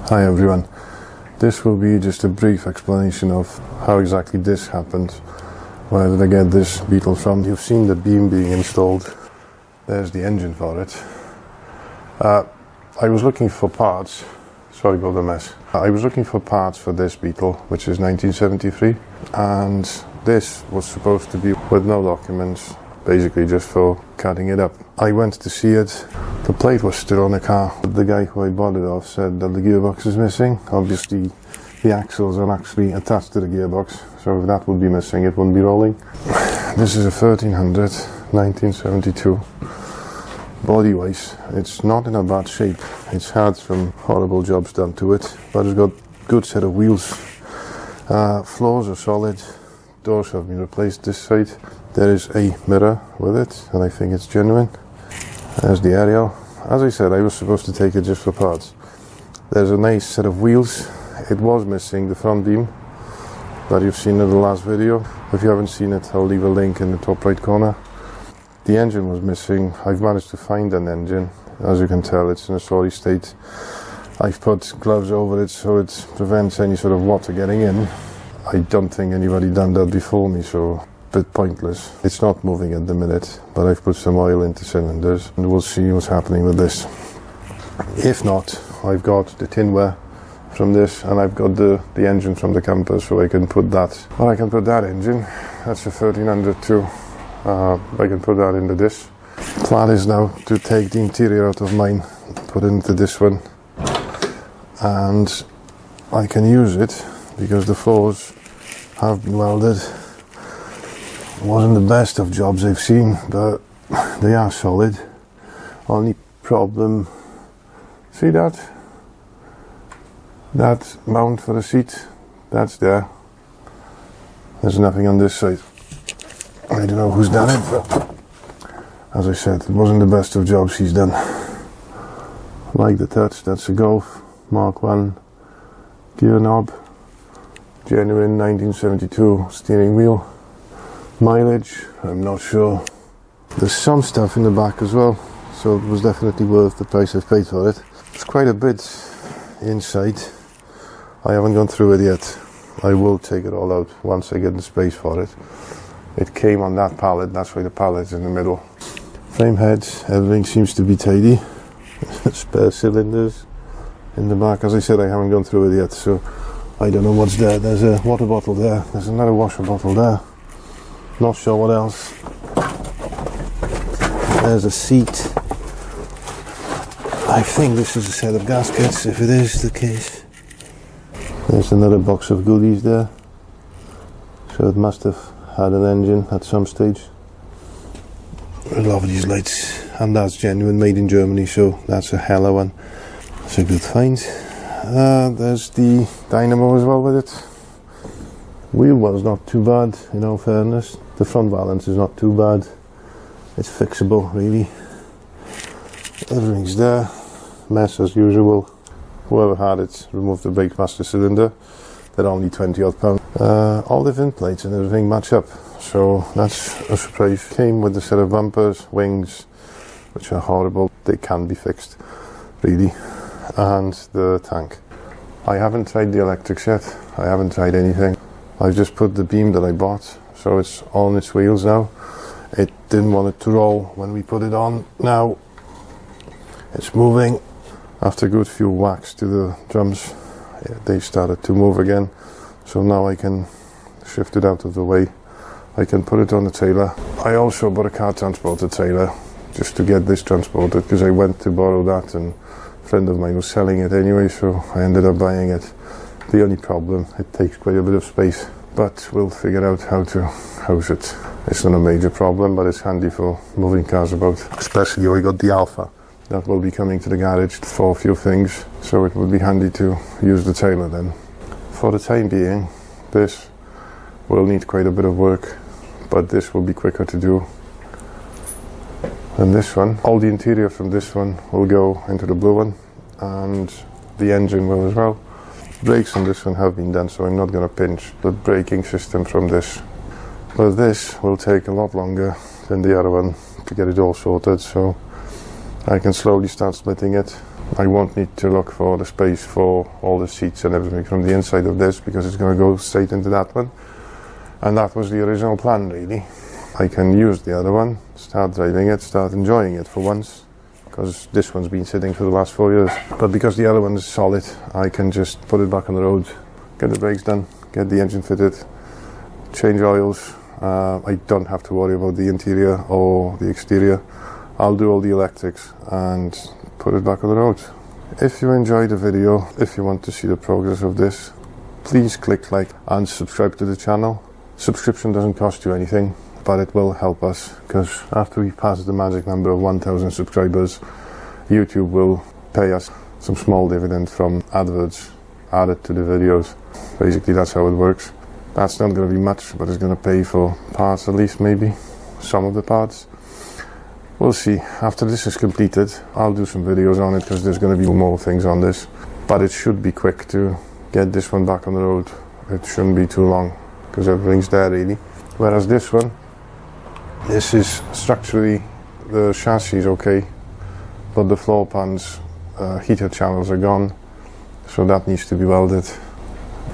Hi everyone, this will be just a brief explanation of how exactly this happened. Where did I get this Beetle from? You've seen the beam being installed. There's the engine for it. I was looking for parts. Sorry about the mess. I was looking for parts for this Beetle, which is 1973, and this was supposed to be with no documents, basically just for cutting it up. I went to see it. The plate was still on the car. The guy who I bought it off said that the gearbox is missing. Obviously the axles are actually attached to the gearbox, so if that would be missing it wouldn't be rolling. This is a 1300 1972. Body wise, it's not in a bad shape. It's had some horrible jobs done to it, but it's got a good set of wheels. Floors are solid. Doors have been replaced this side. There is a mirror with it, and I think it's genuine. There's the aerial. As I said, I was supposed to take it just for parts. There's a nice set of wheels. It was missing the front beam that you've seen in the last video. If you haven't seen it, I'll leave a link in the top right corner. The engine was missing. I've managed to find an engine. As you can tell, it's in a sorry state. I've put gloves over it so it prevents any sort of water getting in. I don't think anybody done that before me, so bit pointless. It's not moving at the minute, but I've put some oil into cylinders and we'll see what's happening with this. If not, I've got the tinware from this, and I've got the engine from the camper, so I can put that. Well, I can put that engine. That's a 1300 too. I can put that into this. Plan is now to take the interior out of mine, put it into this one, and I can use it because the floors have been welded. Wasn't the best of jobs I've seen, but they are solid. Only problem, see that mount for the seat, that's there. There's nothing on this side. I don't know who's done it, but as I said, it wasn't the best of jobs he's done. Like the touch, that's a Golf Mark 1 gear knob, genuine 1972 steering wheel. Mileage, I'm not sure. There's some stuff in the back as well, so it was definitely worth the price I've paid for it. It's quite a bit inside. I haven't gone through it yet. I will take it all out once I get the space for it. It came on that pallet, that's why the pallet's in the middle. Frame heads, everything seems to be tidy. Spare cylinders in the back. As I said, I haven't gone through it yet, so I don't know what's there. There's a water bottle there, there's another washer bottle there. Not sure what else. There's a seat. I think this is a set of gaskets, if it is the case. There's another box of goodies there. So it must have had an engine at some stage. I love these lights. And that's genuine, made in Germany, so that's a hella one. That's a good find. There's the dynamo as well with it. Wheel well's not too bad, in all fairness. The front balance is not too bad. It's fixable, really. Everything's there. Mess as usual. Whoever had it removed the brake master cylinder. They're only 20 odd pounds. All the VIN plates and everything match up, so that's a surprise. Came with a set of bumpers, wings, which are horrible. They can be fixed, really. And the tank. I haven't tried the electrics yet. I haven't tried anything. I've just put the beam that I bought, so it's on its wheels now. It didn't want it to roll when we put it on. Now it's moving. After a good few whacks to the drums, they started to move again. So now I can shift it out of the way. I can put it on the trailer. I also bought a car transporter trailer just to get this transported, because I went to borrow that and a friend of mine was selling it anyway, so I ended up buying it. The only problem, it takes quite a bit of space, but we'll figure out how to house it. It's not a major problem, but it's handy for moving cars about. Especially we got the Alpha that will be coming to the garage for a few things, so it would be handy to use the trailer then. For the time being, this will need quite a bit of work, but this will be quicker to do than this one. All the interior from this one will go into the blue one, and the engine will as well. Brakes on this one have been done, so I'm not going to pinch the braking system from this. But this will take a lot longer than the other one to get it all sorted, so I can slowly start splitting it. I won't need to look for the space for all the seats and everything from the inside of this, because it's going to go straight into that one. And that was the original plan, really. I can use the other one, start driving it, start enjoying it for once, because this one's been sitting for the last 4 years. But because the other one is solid, I can just put it back on the road, get the brakes done, get the engine fitted, change oils. I don't have to worry about the interior or the exterior. I'll do all the electrics and put it back on the road. If you enjoyed the video, if you want to see the progress of this, please click like and subscribe to the channel. Subscription doesn't cost you anything, but it will help us, because after we pass the magic number of 1,000 subscribers, YouTube will pay us some small dividend from adverts added to the videos. Basically, that's how it works. That's not going to be much, but it's going to pay for parts, at least, maybe some of the parts. We'll see. After this is completed, I'll do some videos on it, because there's going to be more things on this. But it should be quick to get this one back on the road. It shouldn't be too long, because everything's there, really. Whereas this one, this is structurally, the chassis is okay, but the floor pans, heater channels are gone, so that needs to be welded.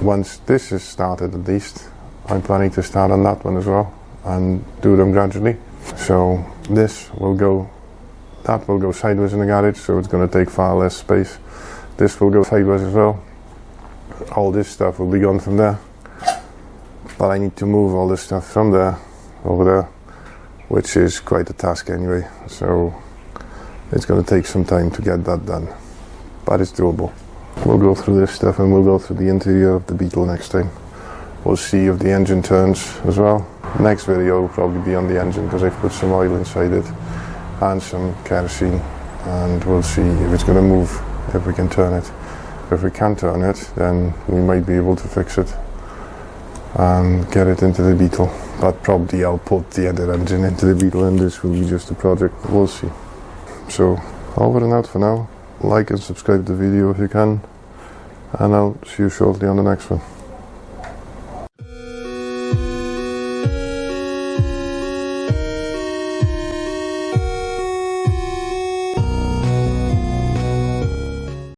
Once this is started, at least, I'm planning to start on that one as well and do them gradually. So this will go, that will go sideways in the garage, so it's going to take far less space. This will go sideways as well. All this stuff will be gone from there, but I need to move all this stuff from there over there, which is quite a task anyway, so it's going to take some time to get that done, but it's doable. We'll go through this stuff and we'll go through the interior of the Beetle next time. We'll see if the engine turns as well. Next video will probably be on the engine, because I've put some oil inside it and some kerosene, and we'll see if it's going to move, if we can turn it. If we can turn it, then we might be able to fix it and get it into the Beetle. But probably I'll put the other engine into the Beetle, and this will be just a project. We'll see. So over and out for now. Like and subscribe to the video if you can, and I'll see you shortly on the next one.